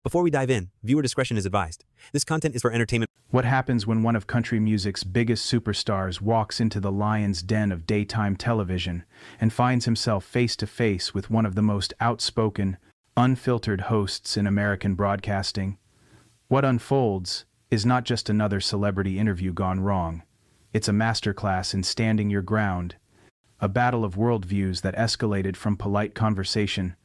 Before we dive in, viewer discretion is advised. This content is for entertainment. What happens when one of country music's biggest superstars walks into the lion's den of daytime television and finds himself face to face with one of the most outspoken, unfiltered hosts in American broadcasting? What unfolds is not just another celebrity interview gone wrong. It's a masterclass in standing your ground, a battle of worldviews that escalated from polite conversation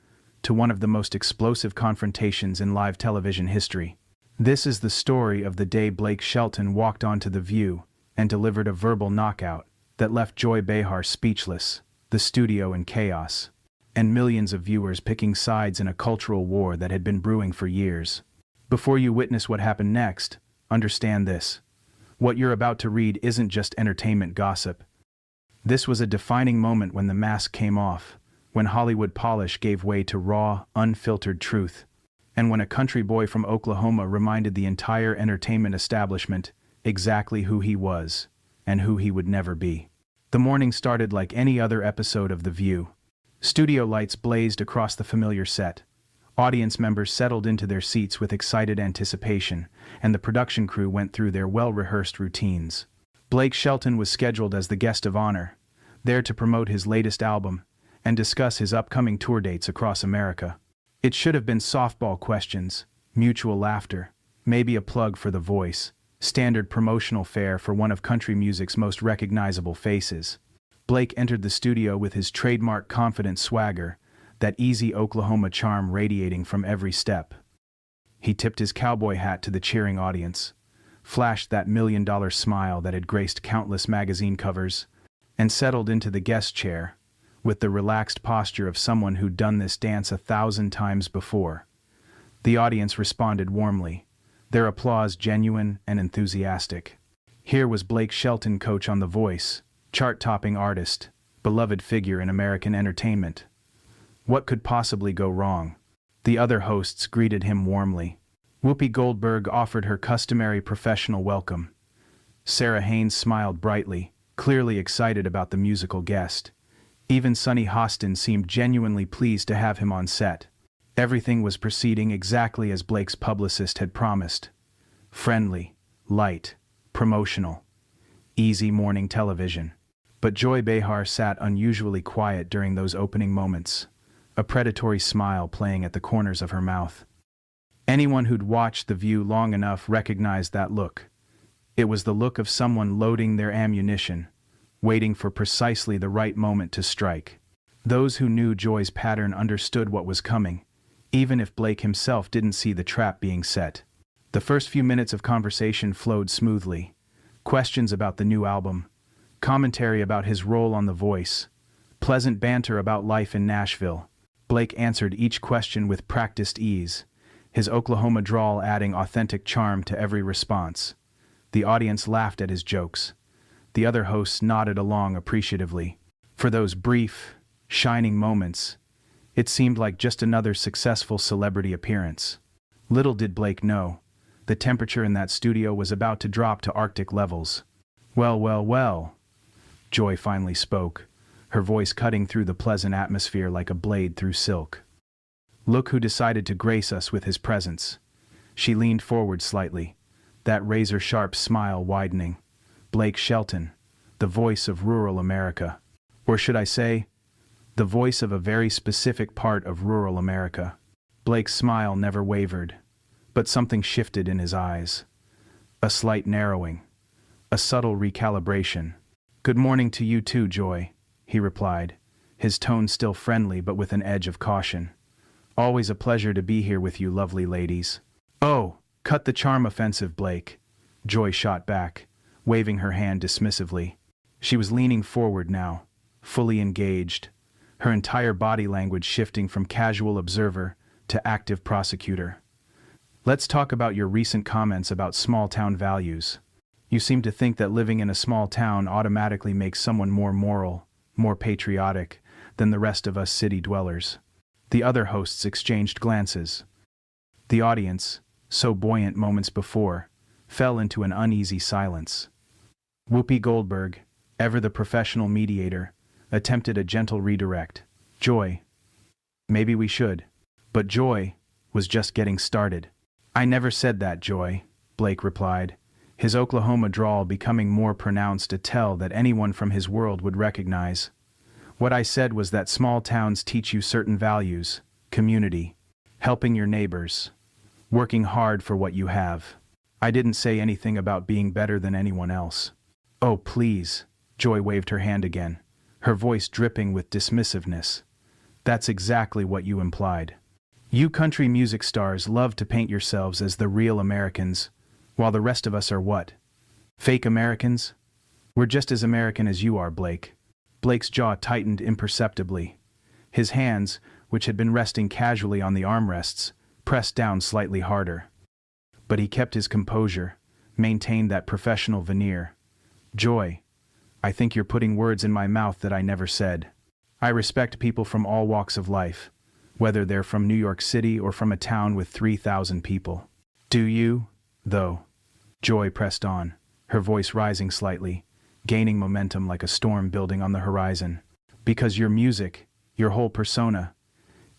to one of the most explosive confrontations in live television history. This is the story of the day Blake Shelton walked onto The View and delivered a verbal knockout that left Joy Behar speechless, the studio in chaos, and millions of viewers picking sides in a cultural war that had been brewing for years. Before you witness what happened next, understand this. What you're about to read isn't just entertainment gossip. This was a defining moment when the mask came off, when Hollywood polish gave way to raw, unfiltered truth, and when a country boy from Oklahoma reminded the entire entertainment establishment exactly who he was and who he would never be. The morning started like any other episode of The View. Studio lights blazed across the familiar set. Audience members settled into their seats with excited anticipation, and the production crew went through their well-rehearsed routines. Blake Shelton was scheduled as the guest of honor, there to promote his latest album and discuss his upcoming tour dates across America. It should have been softball questions, mutual laughter, maybe a plug for The Voice, standard promotional fare for one of country music's most recognizable faces. Blake entered the studio with his trademark confident swagger, that easy Oklahoma charm radiating from every step. He tipped his cowboy hat to the cheering audience, flashed that million-dollar smile that had graced countless magazine covers, and settled into the guest chair, with the relaxed posture of someone who'd done this dance 1,000 times before. The audience responded warmly, their applause genuine and enthusiastic. Here was Blake Shelton, coach on The Voice, chart-topping artist, beloved figure in American entertainment. What could possibly go wrong? The other hosts greeted him warmly. Whoopi Goldberg offered her customary professional welcome. Sarah Haynes smiled brightly, clearly excited about the musical guest. Even Sunny Hostin seemed genuinely pleased to have him on set. Everything was proceeding exactly as Blake's publicist had promised. Friendly, light, promotional, easy morning television. But Joy Behar sat unusually quiet during those opening moments, a predatory smile playing at the corners of her mouth. Anyone who'd watched The View long enough recognized that look. It was the look of someone loading their ammunition, waiting for precisely the right moment to strike. Those who knew Joy's pattern understood what was coming, even if Blake himself didn't see the trap being set. The first few minutes of conversation flowed smoothly. Questions about the new album, commentary about his role on The Voice, pleasant banter about life in Nashville. Blake answered each question with practiced ease, his Oklahoma drawl adding authentic charm to every response. The audience laughed at his jokes. The other hosts nodded along appreciatively. For those brief, shining moments, it seemed like just another successful celebrity appearance. Little did Blake know, the temperature in that studio was about to drop to Arctic levels. Well, Joy finally spoke, her voice cutting through the pleasant atmosphere like a blade through silk. Look who decided to grace us with his presence. She leaned forward slightly, that razor-sharp smile widening. Blake Shelton, the voice of rural America. Or should I say, the voice of a very specific part of rural America. Blake's smile never wavered, but something shifted in his eyes. A slight narrowing, a subtle recalibration. "Good morning to you too, Joy," he replied, his tone still friendly but with an edge of caution. "Always a pleasure to be here with you lovely ladies." "Oh, cut the charm offensive, Blake," Joy shot back, waving her hand dismissively. She was leaning forward now, fully engaged, her entire body language shifting from casual observer to active prosecutor. "Let's talk about your recent comments about small-town values. You seem to think that living in a small town automatically makes someone more moral, more patriotic, than the rest of us city dwellers." The other hosts exchanged glances. The audience, so buoyant moments before, fell into an uneasy silence. Whoopi Goldberg, ever the professional mediator, attempted a gentle redirect. "Joy, maybe we should." But Joy, was just getting started. I never said that, Joy, Blake replied, his Oklahoma drawl becoming more pronounced, a tell that anyone from his world would recognize. What I said was that small towns teach you certain values: community, helping your neighbors, working hard for what you have. I didn't say anything about being better than anyone else. Oh, please, Joy waved her hand again, her voice dripping with dismissiveness. That's exactly what you implied. You country music stars love to paint yourselves as the real Americans, while the rest of us are what? Fake Americans? We're just as American as you are, Blake. Blake's jaw tightened imperceptibly. His hands, which had been resting casually on the armrests, pressed down slightly harder. But he kept his composure, maintained that professional veneer. Joy, I think you're putting words in my mouth that I never said. I respect people from all walks of life, whether they're from New York City or from a town with 3,000 people. Do you, though? Joy pressed on, her voice rising slightly, gaining momentum like a storm building on the horizon. Because your music, your whole persona,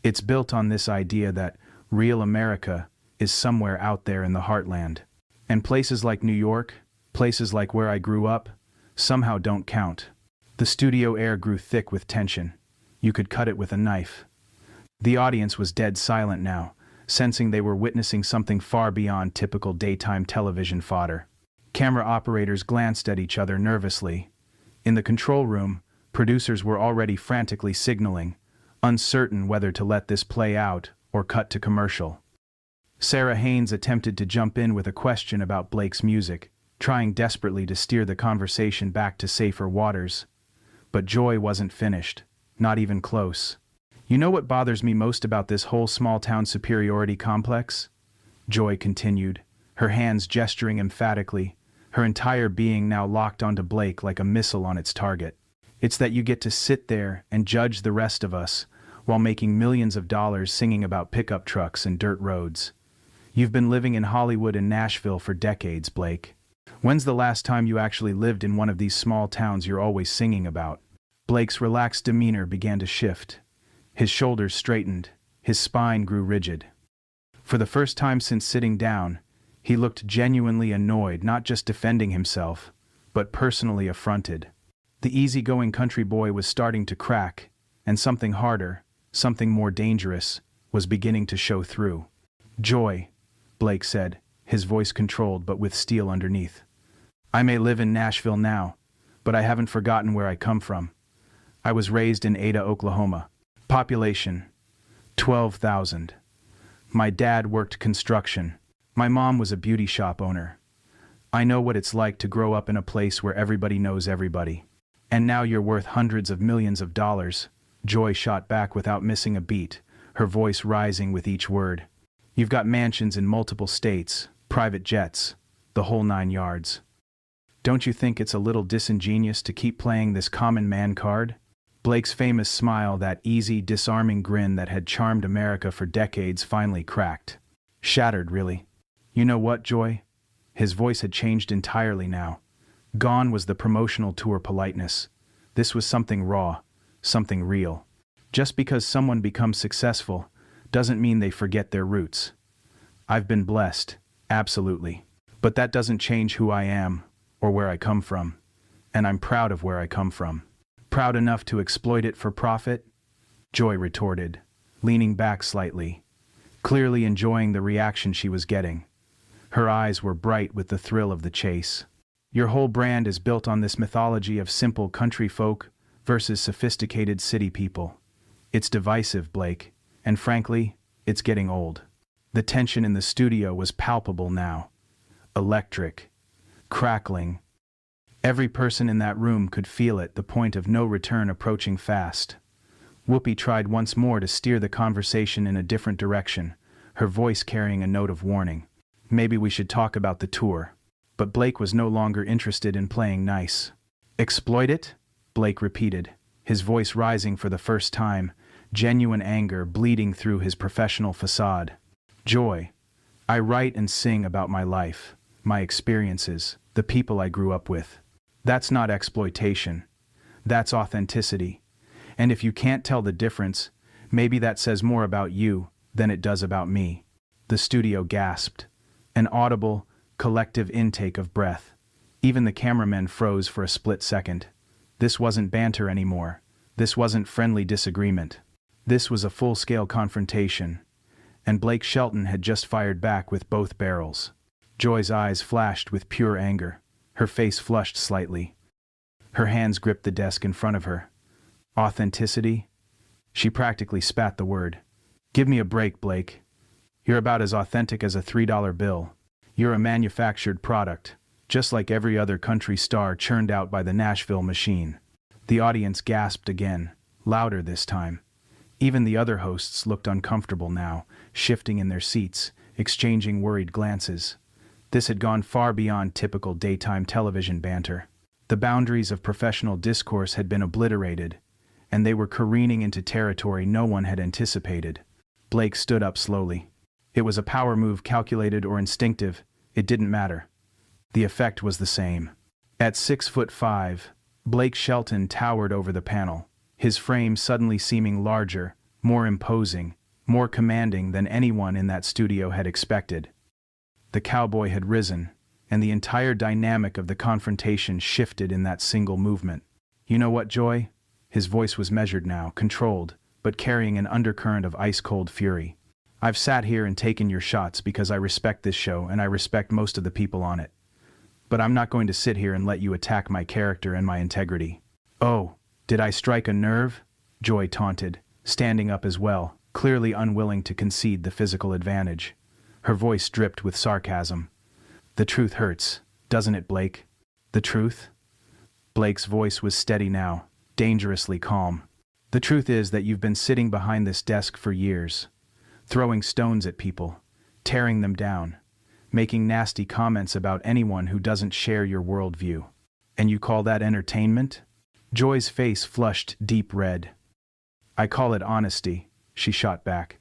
it's built on this idea that real America is somewhere out there in the heartland. And places like New York, places like where I grew up, somehow don't count. The studio air grew thick with tension. You could cut it with a knife. The audience was dead silent now, sensing they were witnessing something far beyond typical daytime television fodder. Camera operators glanced at each other nervously. In the control room, producers were already frantically signaling, uncertain whether to let this play out or cut to commercial. Sarah Haynes attempted to jump in with a question about Blake's music, trying desperately to steer the conversation back to safer waters. But Joy wasn't finished, not even close. You know what bothers me most about this whole small-town superiority complex? Joy continued, her hands gesturing emphatically, her entire being now locked onto Blake like a missile on its target. It's that you get to sit there and judge the rest of us while making millions of dollars singing about pickup trucks and dirt roads. You've been living in Hollywood and Nashville for decades, Blake. When's the last time you actually lived in one of these small towns you're always singing about? Blake's relaxed demeanor began to shift. His shoulders straightened, his spine grew rigid. For the first time since sitting down, he looked genuinely annoyed, not just defending himself, but personally affronted. The easygoing country boy was starting to crack, and something harder, something more dangerous, was beginning to show through. Joy, Blake said, his voice controlled but with steel underneath. I may live in Nashville now, but I haven't forgotten where I come from. I was raised in Ada, Oklahoma. Population, 12,000. My dad worked construction. My mom was a beauty shop owner. I know what it's like to grow up in a place where everybody knows everybody. And now you're worth hundreds of millions of dollars. Joy shot back without missing a beat, her voice rising with each word. You've got mansions in multiple states, private jets, the whole 9 yards. Don't you think it's a little disingenuous to keep playing this common man card? Blake's famous smile, that easy, disarming grin that had charmed America for decades, finally cracked. Shattered, really. You know what, Joy? His voice had changed entirely now. Gone was the promotional tour politeness. This was something raw, something real. Just because someone becomes successful doesn't mean they forget their roots. I've been blessed, absolutely. But that doesn't change who I am or where I come from. And I'm proud of where I come from. Proud enough to exploit it for profit? Joy retorted, leaning back slightly, clearly enjoying the reaction she was getting. Her eyes were bright with the thrill of the chase. Your whole brand is built on this mythology of simple country folk versus sophisticated city people. It's divisive, Blake, and frankly, it's getting old. The tension in the studio was palpable now. Electric. Crackling. Every person in that room could feel it, the point of no return approaching fast. Whoopi tried once more to steer the conversation in a different direction, her voice carrying a note of warning. Maybe we should talk about the tour. But Blake was no longer interested in playing nice. Exploit it? Blake repeated, his voice rising for the first time, genuine anger bleeding through his professional facade. Joy, I write and sing about my life, my experiences, the people I grew up with. That's not exploitation. That's authenticity. And if you can't tell the difference, maybe that says more about you than it does about me. The studio gasped. An audible, collective intake of breath. Even the cameramen froze for a split second. This wasn't banter anymore. This wasn't friendly disagreement. This was a full-scale confrontation. And Blake Shelton had just fired back with both barrels. Joy's eyes flashed with pure anger. Her face flushed slightly. Her hands gripped the desk in front of her. Authenticity? She practically spat the word. Give me a break, Blake. You're about as authentic as a $3 bill. You're a manufactured product, just like every other country star churned out by the Nashville machine. The audience gasped again, louder this time. Even the other hosts looked uncomfortable now, shifting in their seats, exchanging worried glances. This had gone far beyond typical daytime television banter. The boundaries of professional discourse had been obliterated, and they were careening into territory no one had anticipated. Blake stood up slowly. It was a power move, calculated or instinctive, it didn't matter. The effect was the same. At 6'5", Blake Shelton towered over the panel, his frame suddenly seeming larger, more imposing, more commanding than anyone in that studio had expected. The cowboy had risen, and the entire dynamic of the confrontation shifted in that single movement. You know what, Joy? His voice was measured now, controlled, but carrying an undercurrent of ice-cold fury. I've sat here and taken your shots because I respect this show and I respect most of the people on it. But I'm not going to sit here and let you attack my character and my integrity. Oh, did I strike a nerve? Joy taunted, standing up as well, clearly unwilling to concede the physical advantage. Her voice dripped with sarcasm. The truth hurts, doesn't it, Blake? The truth? Blake's voice was steady now, dangerously calm. The truth is that you've been sitting behind this desk for years, throwing stones at people, tearing them down, making nasty comments about anyone who doesn't share your worldview. And you call that entertainment? Joy's face flushed deep red. I call it honesty, she shot back.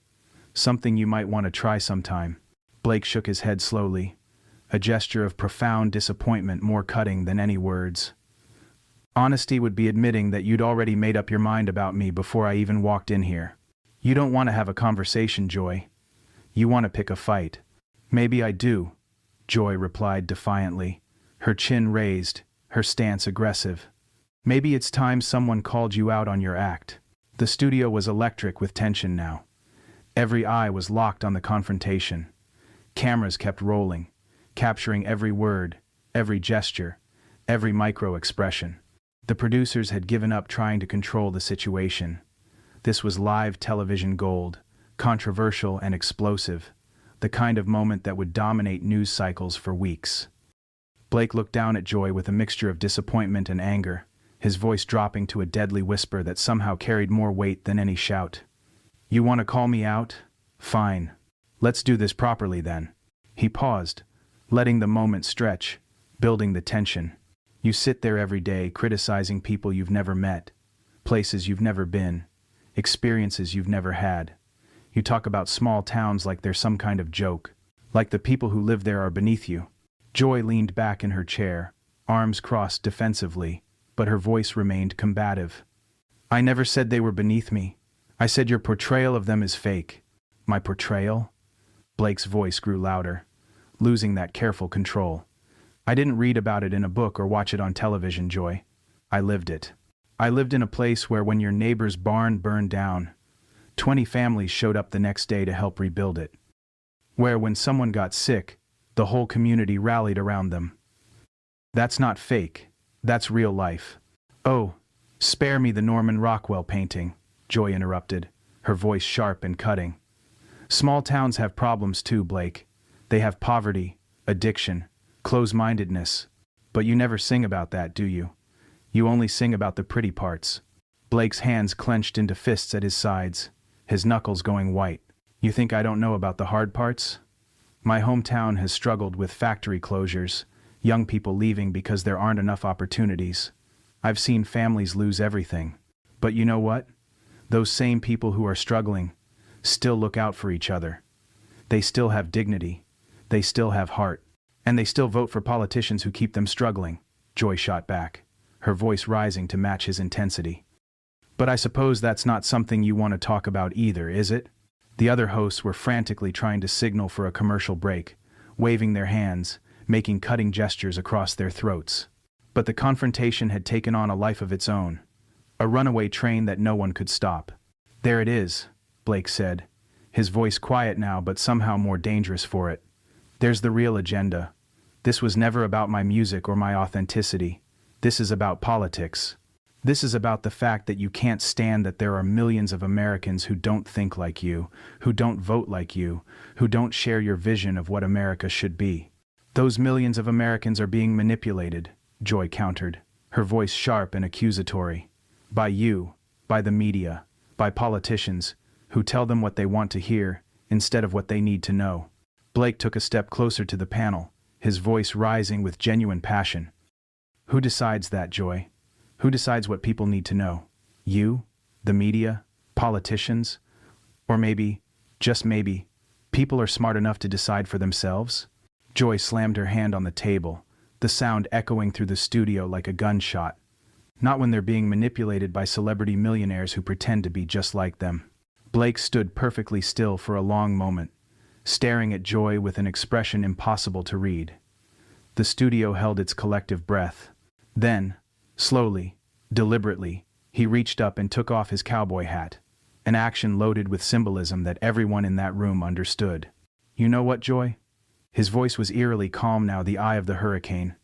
Something you might want to try sometime. Blake shook his head slowly, a gesture of profound disappointment more cutting than any words. Honesty would be admitting that you'd already made up your mind about me before I even walked in here. You don't want to have a conversation, Joy. You want to pick a fight. Maybe I do, Joy replied defiantly, her chin raised, her stance aggressive. Maybe it's time someone called you out on your act. The studio was electric with tension now. Every eye was locked on the confrontation. Cameras kept rolling, capturing every word, every gesture, every micro-expression. The producers had given up trying to control the situation. This was live television gold, controversial and explosive, the kind of moment that would dominate news cycles for weeks. Blake looked down at Joy with a mixture of disappointment and anger, his voice dropping to a deadly whisper that somehow carried more weight than any shout. You want to call me out? Fine. Let's do this properly then. He paused, letting the moment stretch, building the tension. You sit there every day criticizing people you've never met, places you've never been, experiences you've never had. You talk about small towns like they're some kind of joke, like the people who live there are beneath you. Joy leaned back in her chair, arms crossed defensively, but her voice remained combative. I never said they were beneath me. I said your portrayal of them is fake. My portrayal? Blake's voice grew louder, losing that careful control. I didn't read about it in a book or watch it on television, Joy. I lived it. I lived in a place where when your neighbor's barn burned down, 20 families showed up the next day to help rebuild it. Where when someone got sick, the whole community rallied around them. That's not fake. That's real life. Oh, spare me the Norman Rockwell painting, Joy interrupted, her voice sharp and cutting. Small towns have problems too, Blake. They have poverty, addiction, close-mindedness. But you never sing about that, do you? You only sing about the pretty parts. Blake's hands clenched into fists at his sides, his knuckles going white. You think I don't know about the hard parts? My hometown has struggled with factory closures, young people leaving because there aren't enough opportunities. I've seen families lose everything. But you know what? Those same people who are struggling still look out for each other. They still have dignity. They still have heart. And they still vote for politicians who keep them struggling, Joy shot back, her voice rising to match his intensity. But I suppose that's not something you want to talk about either, is it? The other hosts were frantically trying to signal for a commercial break, waving their hands, making cutting gestures across their throats. But the confrontation had taken on a life of its own, a runaway train that no one could stop. "There it is," Blake said, his voice quiet now but somehow more dangerous for it. "There's the real agenda. This was never about my music or my authenticity. This is about politics. This is about the fact that you can't stand that there are millions of Americans who don't think like you, who don't vote like you, who don't share your vision of what America should be. Those millions of Americans are being manipulated," Joy countered, her voice sharp and accusatory. "By you, by the media, by politicians, who tell them what they want to hear, instead of what they need to know." Blake took a step closer to the panel, his voice rising with genuine passion. "Who decides that, Joy? Who decides what people need to know? You? The media? Politicians? Or maybe, just maybe, people are smart enough to decide for themselves?" Joy slammed her hand on the table, the sound echoing through the studio like a gunshot. "Not when they're being manipulated by celebrity millionaires who pretend to be just like them." Blake stood perfectly still for a long moment, staring at Joy with an expression impossible to read. The studio held its collective breath. Then, slowly, deliberately, he reached up and took off his cowboy hat, an action loaded with symbolism that everyone in that room understood. "You know what, Joy?" His voice was eerily calm now, the eye of the hurricane.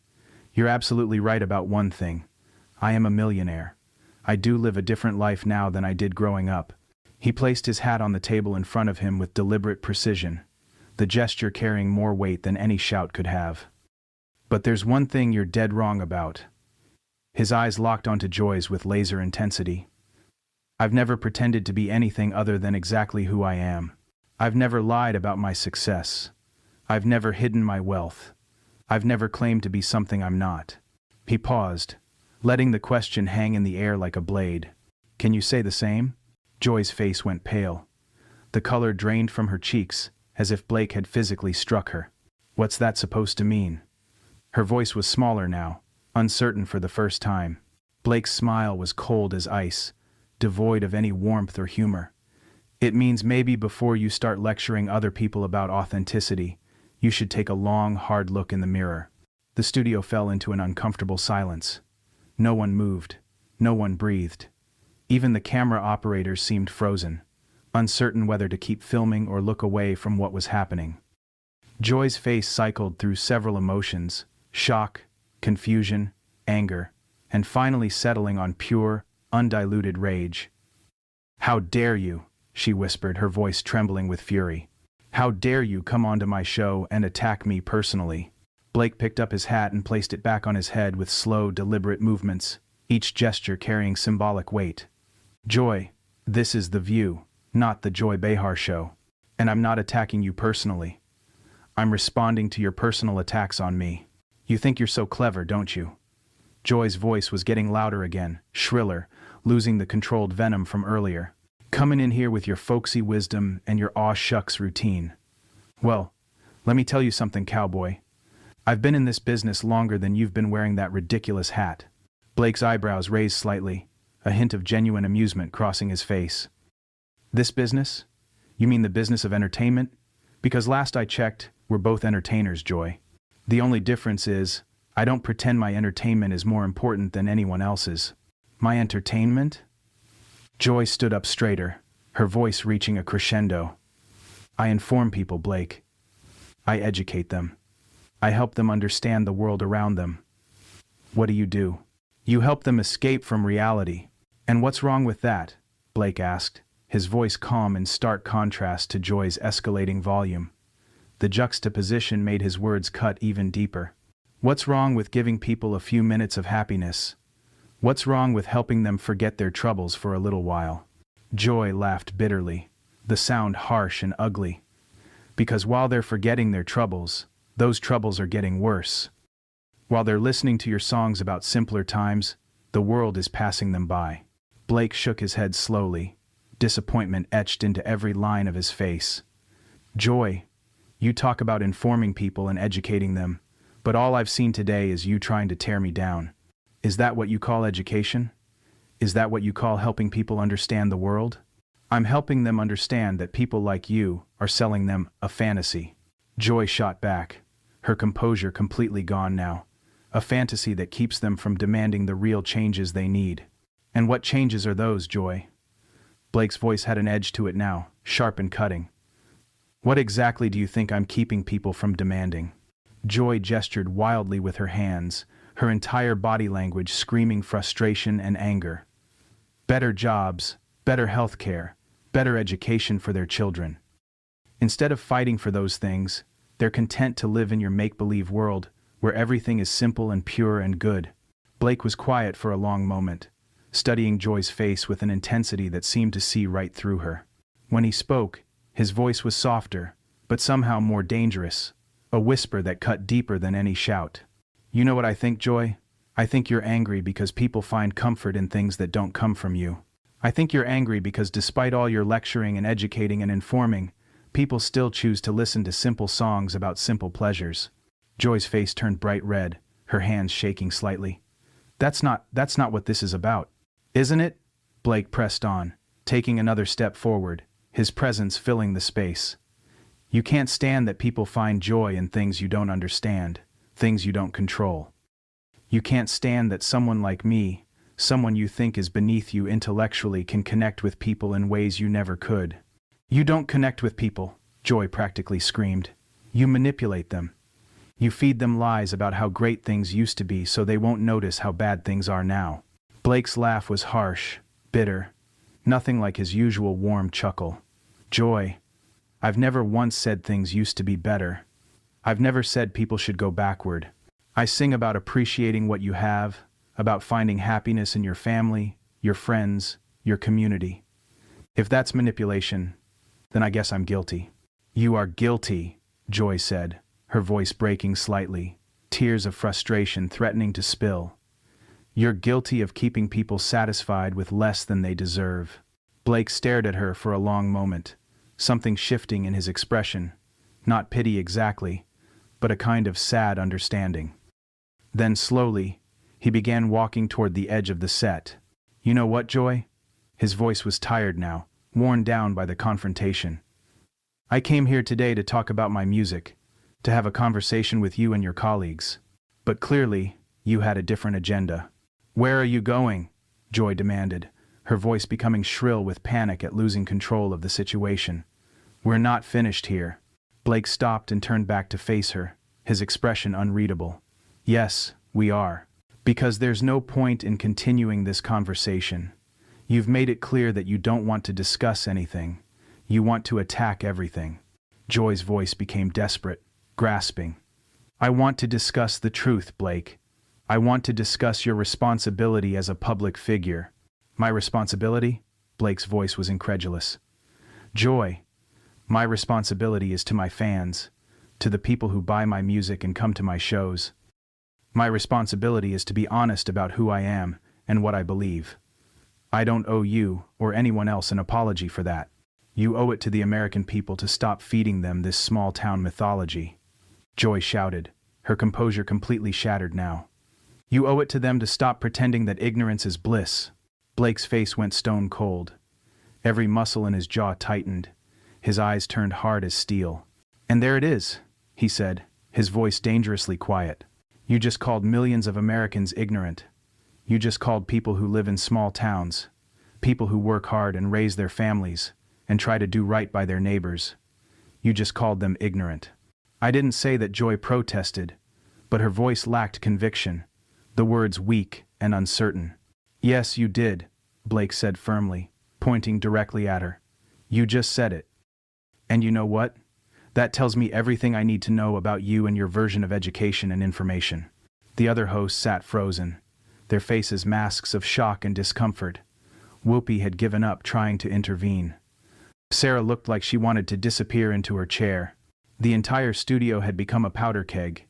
"You're absolutely right about one thing. I am a millionaire. I do live a different life now than I did growing up." He placed his hat on the table in front of him with deliberate precision, the gesture carrying more weight than any shout could have. "But there's one thing you're dead wrong about." His eyes locked onto Joy's with laser intensity. "I've never pretended to be anything other than exactly who I am. I've never lied about my success. I've never hidden my wealth. I've never claimed to be something I'm not." He paused, letting the question hang in the air like a blade. "Can you say the same?" Joy's face went pale. The color drained from her cheeks, as if Blake had physically struck her. "What's that supposed to mean?" Her voice was smaller now, uncertain for the first time. Blake's smile was cold as ice, devoid of any warmth or humor. "It means maybe before you start lecturing other people about authenticity, you should take a long, hard look in the mirror." The studio fell into an uncomfortable silence. No one moved. No one breathed. Even the camera operators seemed frozen, uncertain whether to keep filming or look away from what was happening. Joy's face cycled through several emotions: shock, confusion, anger, and finally settling on pure, undiluted rage. "How dare you?" she whispered, her voice trembling with fury. "How dare you come onto my show and attack me personally?" Blake picked up his hat and placed it back on his head with slow, deliberate movements, each gesture carrying symbolic weight. "Joy, this is The View, not the Joy Behar Show. And I'm not attacking you personally. I'm responding to your personal attacks on me. You think you're so clever, don't you?" Joy's voice was getting louder again, shriller, losing the controlled venom from earlier. "Coming in here with your folksy wisdom and your aw shucks routine. Well, let me tell you something, cowboy. I've been in this business longer than you've been wearing that ridiculous hat." Blake's eyebrows raised slightly, a hint of genuine amusement crossing his face. "This business? You mean the business of entertainment? Because last I checked, we're both entertainers, Joy. The only difference is, I don't pretend my entertainment is more important than anyone else's." "My entertainment?" Joy stood up straighter, her voice reaching a crescendo. "I inform people, Blake. I educate them. I help them understand the world around them." "What do? You help them escape from reality." "And what's wrong with that?" Blake asked, his voice calm in stark contrast to Joy's escalating volume. The juxtaposition made his words cut even deeper. "What's wrong with giving people a few minutes of happiness? What's wrong with helping them forget their troubles for a little while?" Joy laughed bitterly, the sound harsh and ugly. "Because while they're forgetting their troubles, those troubles are getting worse. While they're listening to your songs about simpler times, the world is passing them by." Blake shook his head slowly, disappointment etched into every line of his face. "Joy, you talk about informing people and educating them, but all I've seen today is you trying to tear me down. Is that what you call education? Is that what you call helping people understand the world?" I'm helping them understand that people like you are selling them a fantasy. Joy shot back, her composure completely gone now. A fantasy that keeps them from demanding the real changes they need. And what changes are those, Joy? Blake's voice had an edge to it now, sharp and cutting. What exactly do you think I'm keeping people from demanding? Joy gestured wildly with her hands, her entire body language screaming frustration and anger. Better jobs, better health care, better education for their children. Instead of fighting for those things, they're content to live in your make-believe world, where everything is simple and pure and good. Blake was quiet for a long moment, studying Joy's face with an intensity that seemed to see right through her. When he spoke, his voice was softer, but somehow more dangerous, a whisper that cut deeper than any shout. You know what I think, Joy? I think you're angry because people find comfort in things that don't come from you. I think you're angry because despite all your lecturing and educating and informing, people still choose to listen to simple songs about simple pleasures. Joy's face turned bright red, her hands shaking slightly. That's not what this is about. Isn't it? Blake pressed on, taking another step forward, his presence filling the space. You can't stand that people find joy in things you don't understand, things you don't control. You can't stand that someone like me, someone you think is beneath you intellectually, can connect with people in ways you never could. You don't connect with people, Joy practically screamed. You manipulate them. You feed them lies about how great things used to be so they won't notice how bad things are now. Blake's laugh was harsh, bitter, nothing like his usual warm chuckle. Joy, I've never once said things used to be better. I've never said people should go backward. I sing about appreciating what you have, about finding happiness in your family, your friends, your community. If that's manipulation, then I guess I'm guilty. You are guilty, Joy said, her voice breaking slightly, tears of frustration threatening to spill. You're guilty of keeping people satisfied with less than they deserve. Blake stared at her for a long moment, something shifting in his expression, not pity exactly, but a kind of sad understanding. Then slowly, he began walking toward the edge of the set. You know what, Joy? His voice was tired now, worn down by the confrontation. I came here today to talk about my music, to have a conversation with you and your colleagues. But clearly, you had a different agenda. Where are you going? Joy demanded, her voice becoming shrill with panic at losing control of the situation. We're not finished here. Blake stopped and turned back to face her, his expression unreadable. Yes, we are. Because there's no point in continuing this conversation. You've made it clear that you don't want to discuss anything. You want to attack everything. Joy's voice became desperate, grasping. I want to discuss the truth, Blake. I want to discuss your responsibility as a public figure. My responsibility? Blake's voice was incredulous. Joy, my responsibility is to my fans, to the people who buy my music and come to my shows. My responsibility is to be honest about who I am and what I believe. I don't owe you or anyone else an apology for that. You owe it to the American people to stop feeding them this small-town mythology. Joy shouted, her composure completely shattered now. You owe it to them to stop pretending that ignorance is bliss. Blake's face went stone cold. Every muscle in his jaw tightened. His eyes turned hard as steel. And there it is, he said, his voice dangerously quiet. You just called millions of Americans ignorant. You just called people who live in small towns, people who work hard and raise their families, and try to do right by their neighbors. You just called them ignorant. I didn't say that Joy protested, but her voice lacked conviction, the words weak and uncertain. Yes, you did, Blake said firmly, pointing directly at her. You just said it. And you know what? That tells me everything I need to know about you and your version of education and information. The other hosts sat frozen, their faces masks of shock and discomfort. Whoopi had given up trying to intervene. Sarah looked like she wanted to disappear into her chair. The entire studio had become a powder keg,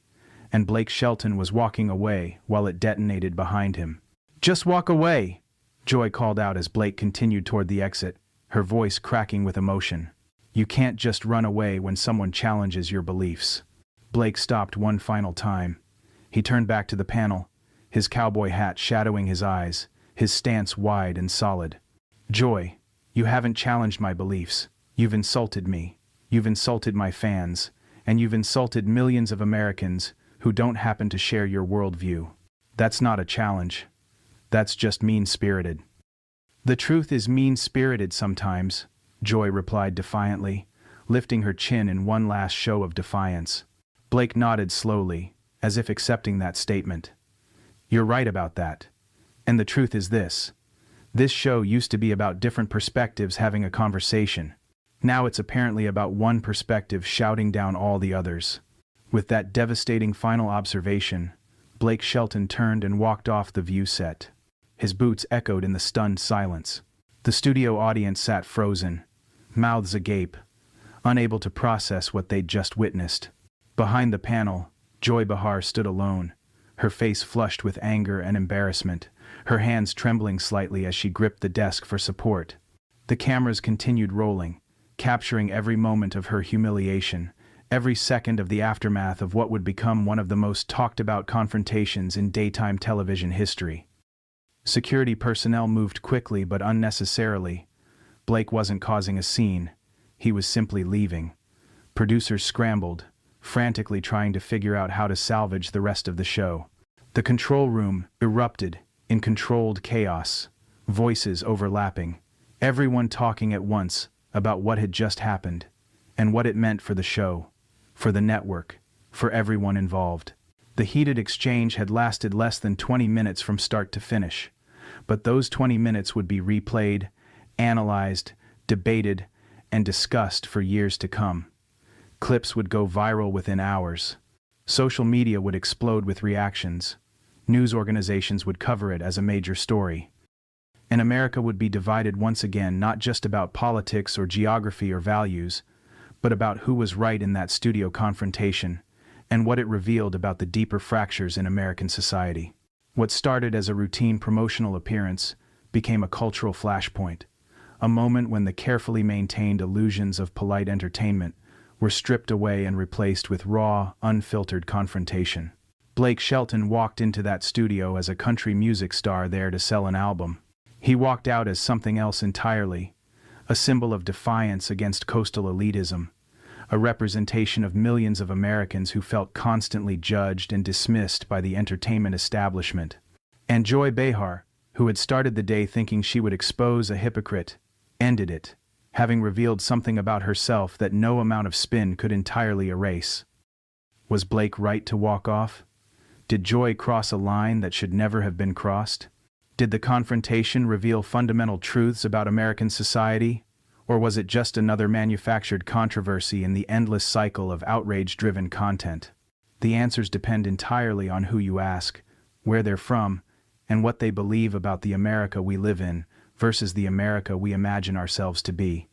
and Blake Shelton was walking away while it detonated behind him. Just walk away, Joy called out as Blake continued toward the exit, her voice cracking with emotion. You can't just run away when someone challenges your beliefs. Blake stopped one final time. He turned back to the panel, his cowboy hat shadowing his eyes, his stance wide and solid. Joy, You haven't challenged my beliefs. You've insulted me. You've insulted my fans. And you've insulted millions of Americans who don't happen to share your worldview. That's not a challenge. That's just mean-spirited." "The truth is mean-spirited sometimes," Joy replied defiantly, lifting her chin in one last show of defiance. Blake nodded slowly, as if accepting that statement. "You're right about that. And the truth is this. This show used to be about different perspectives having a conversation. Now it's apparently about one perspective shouting down all the others." With that devastating final observation, Blake Shelton turned and walked off the view set. His boots echoed in the stunned silence. The studio audience sat frozen, mouths agape, unable to process what they'd just witnessed. Behind the panel, Joy Behar stood alone, her face flushed with anger and embarrassment, her hands trembling slightly as she gripped the desk for support. The cameras continued rolling, capturing every moment of her humiliation, every second of the aftermath of what would become one of the most talked-about confrontations in daytime television history. Security personnel moved quickly but unnecessarily. Blake wasn't causing a scene. He was simply leaving. Producers scrambled, frantically trying to figure out how to salvage the rest of the show. The control room erupted in controlled chaos, voices overlapping, everyone talking at once about what had just happened, and what it meant for the show, for the network, for everyone involved. The heated exchange had lasted less than 20 minutes from start to finish, but those 20 minutes would be replayed, analyzed, debated, and discussed for years to come. Clips would go viral within hours. Social media would explode with reactions. News organizations would cover it as a major story. And America would be divided once again, not just about politics or geography or values, but about who was right in that studio confrontation, and what it revealed about the deeper fractures in American society. What started as a routine promotional appearance became a cultural flashpoint, a moment when the carefully maintained illusions of polite entertainment were stripped away and replaced with raw, unfiltered confrontation. Blake Shelton walked into that studio as a country music star there to sell an album. He walked out as something else entirely, a symbol of defiance against coastal elitism, a representation of millions of Americans who felt constantly judged and dismissed by the entertainment establishment. And Joy Behar, who had started the day thinking she would expose a hypocrite, ended it, having revealed something about herself that no amount of spin could entirely erase. Was Blake right to walk off? Did Joy cross a line that should never have been crossed? Did the confrontation reveal fundamental truths about American society? Or was it just another manufactured controversy in the endless cycle of outrage-driven content? The answers depend entirely on who you ask, where they're from, and what they believe about the America we live in versus the America we imagine ourselves to be.